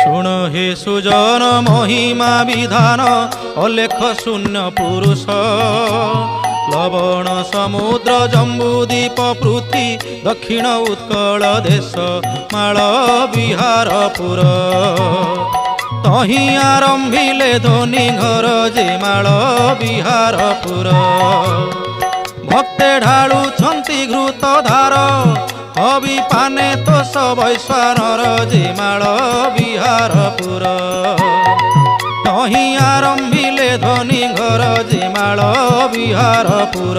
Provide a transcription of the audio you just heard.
शुण हे सुजन महिमा विधान अलेख शून्य पुरुष लवण समुद्र जम्बूदीप पृथ्वी दक्षिण उत्कल देश माल विहारपुर तही आरंभिले धोनी घर जे माल विहारपुर भक्ते ढाळु छंती घृत धार अभी पाने तो वैश्वानर जे माल विहारपुर तही आरंभिले धनी घर जे माल विहारपुर।